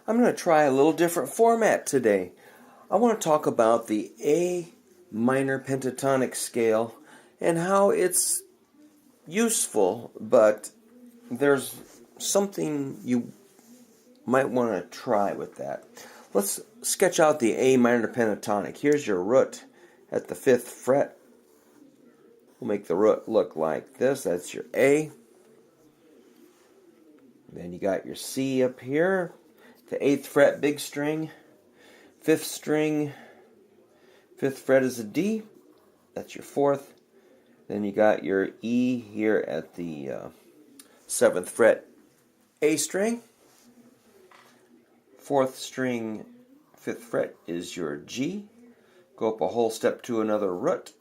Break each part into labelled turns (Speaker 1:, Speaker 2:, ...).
Speaker 1: I'm going to try a little different format today. I want to talk about the A minor pentatonic scale and how it's useful, but there's something you might want to try with that. Let's sketch out the A minor pentatonic. Here's your root at the 5th fret. We'll make the root look like this. That's your A. Then you got your C up here. The 8th fret, big string. 5th string, 5th fret is a D. That's your 4th. Then you got your E here at the 7th fret, A string. 4th string, 5th fret is your G. Go up a whole step to another root.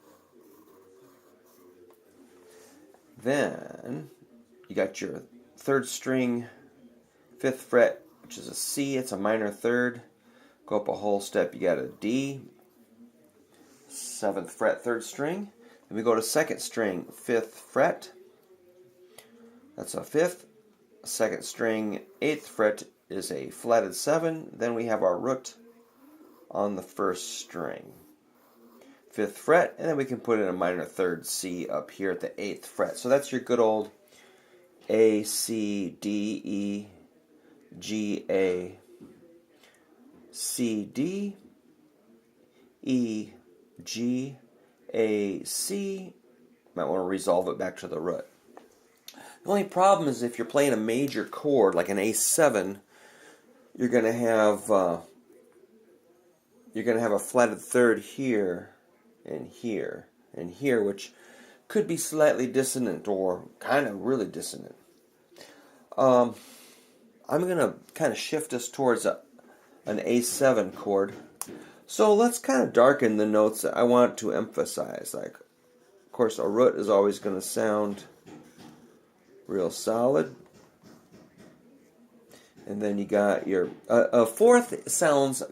Speaker 1: Then you got your 3rd string, 5th fret, which is a C. It's a minor 3rd. Go up a whole step, you got a D. 7th fret, 3rd string. Then we go to 2nd string, 5th fret. That's a 5th. 2nd string, 8th fret is a flatted 7. Then we have our root on the 1st string. 5th fret, and then we can put in a minor 3rd C up here at the 8th fret. So that's your good old A, C, D, E, G, A, C, D, E, G, A, C. Might want to resolve it back to the root. The only problem is if you're playing a major chord like an A7, you're going to have a flatted 3rd here and here and here, which could be slightly dissonant or kind of really dissonant. I'm going to kind of shift us towards an A7 chord. So let's kind of darken the notes that I want to emphasize. Like, of course, a root is always going to sound real solid. And then you got your a 4th sounds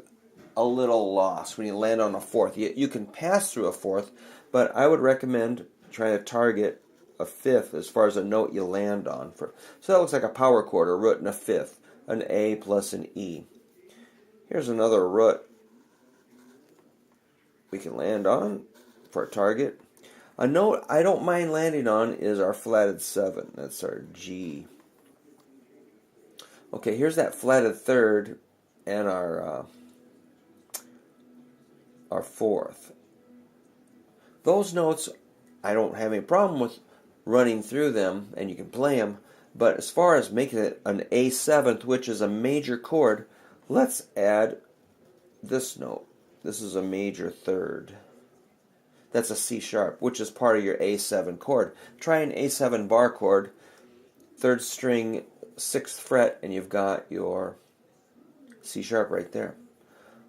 Speaker 1: a little lost when you land on a 4th. You can pass through a 4th, but I would recommend trying to target a 5th as far as a note you land on. So that looks like a power chord, a root and a 5th, an A plus an E. Here's another root we can land on for a target. A note I don't mind landing on is our flatted 7. That's our G. Okay, here's that flatted 3rd and our 4th. Those notes, I don't have any problem with running through them, and you can play them. But as far as making it an A7th, which is a major chord, let's add this note. This is a major 3rd. That's a C sharp, which is part of your A7 chord. Try an A7 bar chord, 3rd string, 6th fret, and you've got your C sharp right there.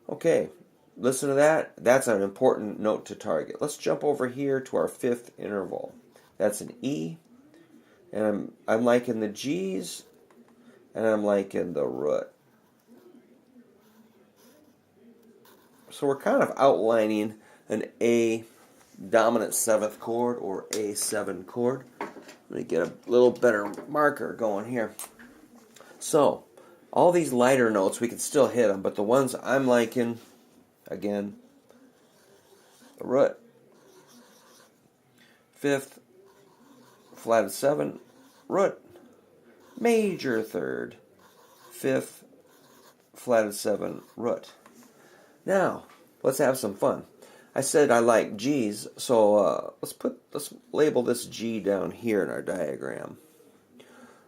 Speaker 1: Okay, listen to that. That's an important note to target. Let's jump over here to our 5th interval. That's an E, and I'm liking the G's, and I'm liking the root. So we're kind of outlining an A dominant 7th chord or A7 chord. Let me get a little better marker going here. So all these lighter notes, we can still hit them, but the ones I'm liking, again, the root, 5th, flatted 7, root, major 3rd, 5th, flatted 7, root. Now, let's have some fun. I said I like G's, so let's label this G down here in our diagram.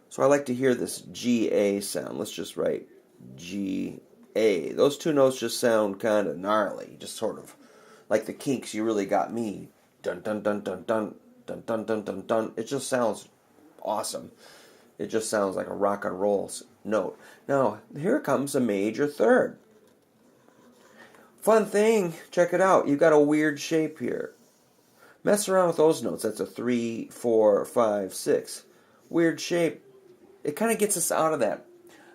Speaker 1: So I like to hear this G-A sound. Let's just write G-A. Those two notes just sound kind of gnarly, just sort of like the Kinks, You Really Got Me. Dun dun dun dun dun dun dun dun dun dun. It just sounds awesome. It just sounds like a rock and roll note. Now, here comes a major 3rd. Fun thing, check it out. You've got a weird shape here. Mess around with those notes. That's a 3, 4, 5, 6. Weird shape. It kind of gets us out of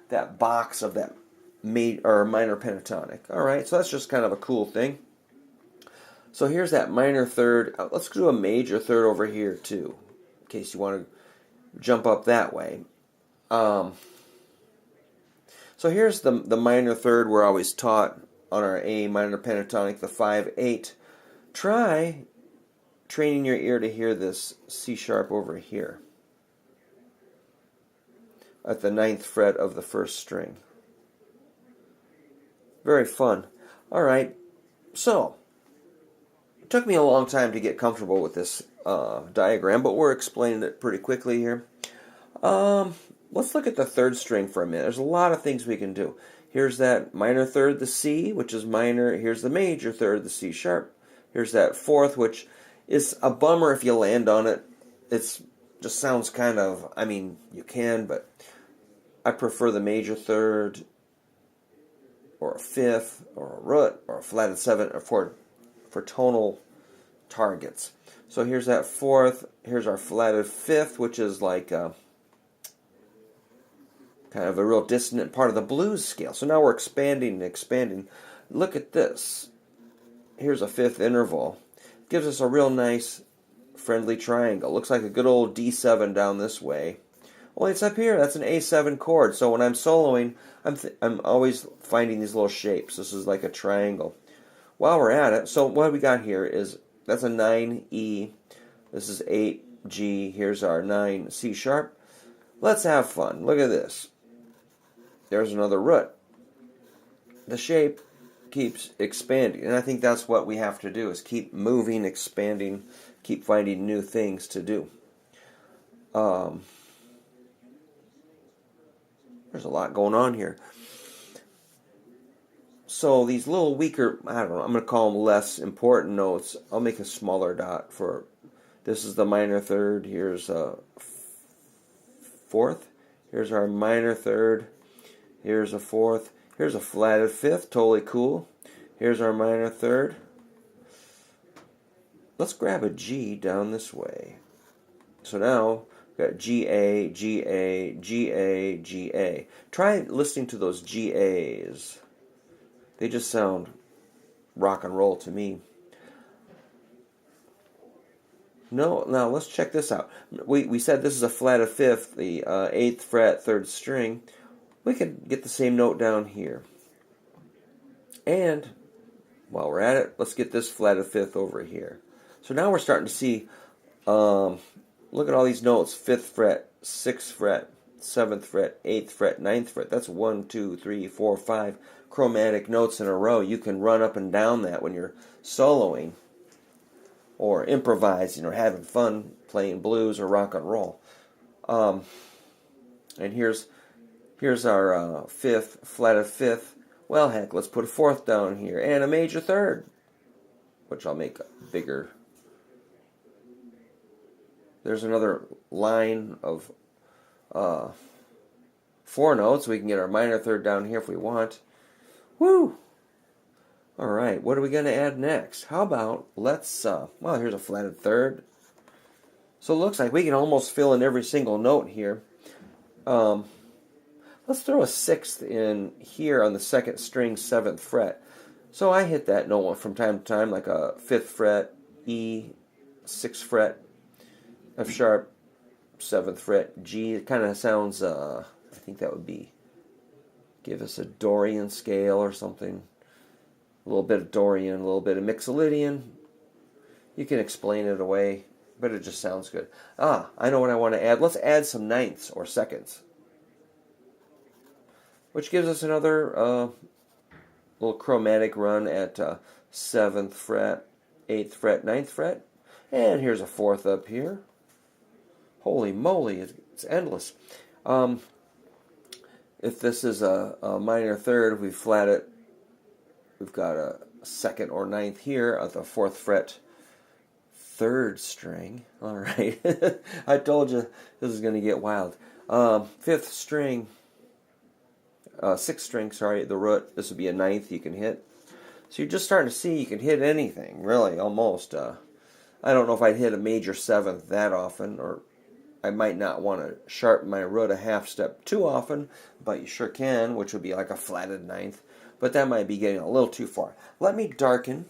Speaker 1: that box of that minor pentatonic. All right, so that's just kind of a cool thing. So here's that minor 3rd. Let's do a major 3rd over here too, in case you want to jump up that way. So here's the minor third we're always taught on our A minor pentatonic, the 5/8. Try training your ear to hear this C sharp over here at the 9th fret of the 1st string. Very fun. All right, so it took me a long time to get comfortable with this diagram, but we're explaining it pretty quickly here. Let's look at the 3rd string for a minute. There's a lot of things we can do. Here's that minor third, the C, which is minor. Here's the major third, the C sharp. Here's that 4th, which is a bummer if you land on it. It's just sounds kind of, I mean, you can, but I prefer the major third or a 5th or a root or a flatted 7 or for tonal targets. So here's that 4th. Here's our flatted 5th, which is like kind of a real dissonant part of the blues scale. So now we're expanding and expanding. Look at this. Here's a 5th interval. Gives us a real nice friendly triangle. Looks like a good old D7 down this way. Only it's up here. That's an A7 chord. So when I'm soloing, I'm always finding these little shapes. This is like a triangle. While we're at it, so what we got here is, that's a 9E. This is 8G. Here's our 9 C sharp. Let's have fun. Look at this. There's another root. The shape keeps expanding, and I think that's what we have to do, is keep moving, expanding, keep finding new things to do. There's a lot going on here. So these little weaker, I don't know, I'm going to call them less important notes. I'll make a smaller dot for, this is the minor third. Here's a 4th. Here's our minor third. Here's a 4th. Here's a flatted 5th, totally cool. Here's our minor third. Let's grab a G down this way. So now we've got G A, G A, G A, G A. Try listening to those G A's. They just sound rock and roll to me. No, now let's check this out. We said this is a flatted 5th, the 8th fret, 3rd string. We could get the same note down here. And while we're at it, let's get this flatted 5th over here. So now we're starting to see, look at all these notes: 5th fret, 6th fret, 7th fret, 8th fret, 9th fret. That's 1, 2, 3, 4, 5 chromatic notes in a row. You can run up and down that when you're soloing or improvising or having fun playing blues or rock and roll. And here's our 5th, flatted 5th. Well, heck, let's put a 4th down here and a major third, which I'll make bigger. There's another line of 4 notes. We can get our minor third down here if we want. Woo! All right, what are we going to add next? How about let's, well, here's a flatted third. So it looks like we can almost fill in every single note here. Let's throw a 6th in here on the 2nd string, 7th fret. So I hit that note from time to time, like a 5th fret, E, 6th fret, F sharp, 7th fret, G. It kind of sounds, I think that would be, give us a Dorian scale or something. A little bit of Dorian, a little bit of Mixolydian. You can explain it away, but it just sounds good. I know what I want to add. Let's add some 9ths or 2nds. Which gives us another little chromatic run at 7th fret, 8th fret, 9th fret. And here's a 4th up here. Holy moly, it's endless. If this is a minor third, we flat it. We've got a 2nd or 9th here at the 4th fret, 3rd string. All right. I told you this is going to get wild. 5th string. 6th string, sorry, the root. This would be a 9th you can hit. So you're just starting to see you can hit anything, really, almost. I don't know if I'd hit a major 7th that often, or I might not want to sharpen my root a half step too often, but you sure can, which would be like a flatted 9th. But that might be getting a little too far. Let me darken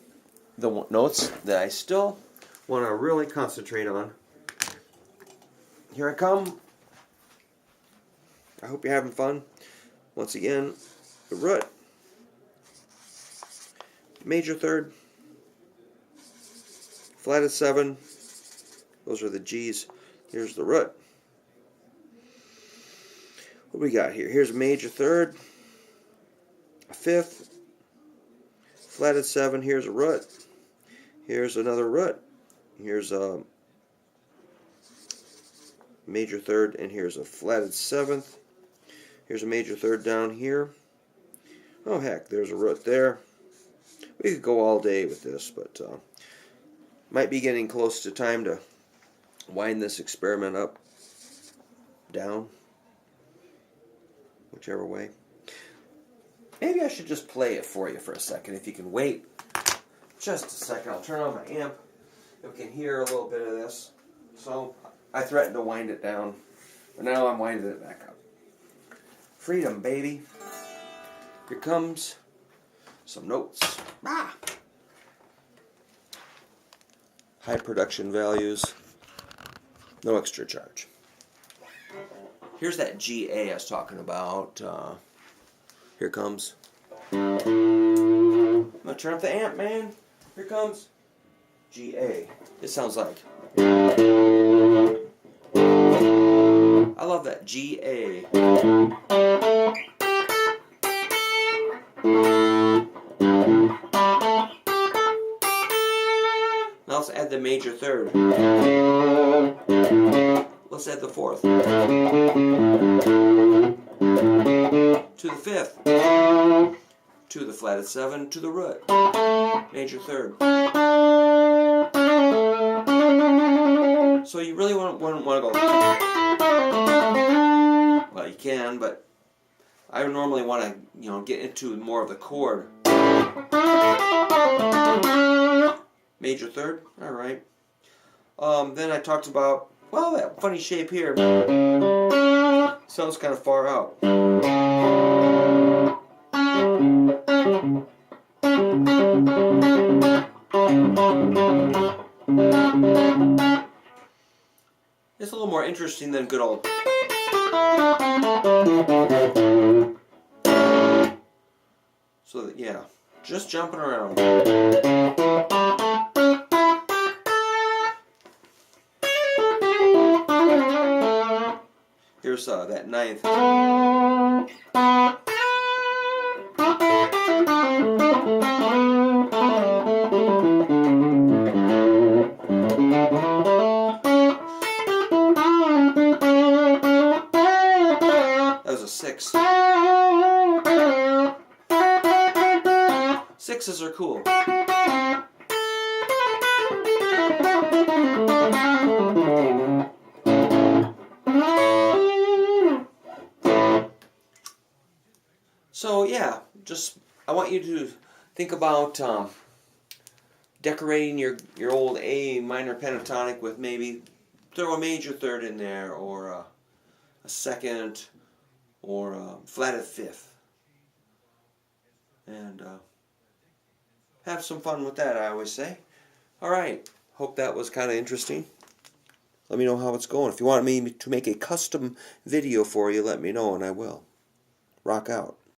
Speaker 1: the notes that I still want to really concentrate on. Here I come. I hope you're having fun. Once again, the root, major third, flatted 7, those are the G's, here's the root. What do we got here? Here's a major third, a 5th, flatted 7, here's a root, here's another root, here's a major third, and here's a flatted 7th, here's a major third down here. Oh heck, there's a root there. We could go all day with this, but might be getting close to time to wind this experiment up, down, whichever way. Maybe I should just play it for you for a second. If you can wait just a second, I'll turn on my amp. You can hear a little bit of this. So I threatened to wind it down, but now I'm winding it back up. Freedom, baby. Here comes some notes. Ah! High production values, no extra charge. Here's that GA I was talking about. Here comes. I'm gonna turn up the amp, man. Here comes GA. It sounds like. I love that GA. Now let's add the major third. Let's add the 4th. To the 5th. To the flatted 7. To the root. Major third. So you really wouldn't want to go. Well, you can, but I normally want to, get into more of the chord. Major third, all right. Then I talked about, well, that funny shape here sounds kind of far out. It's a little more interesting than good old. So that, yeah, just jumping around. Here's that 9th. That was a 6. 6s are cool. So yeah, I want you to think about decorating your old A minor pentatonic with maybe throw a major third in there, or a 2nd, or a flatted 5th, and have some fun with that, I always say. Alright, hope that was kind of interesting. Let me know how it's going. If you want me to make a custom video for you, let me know and I will. Rock out.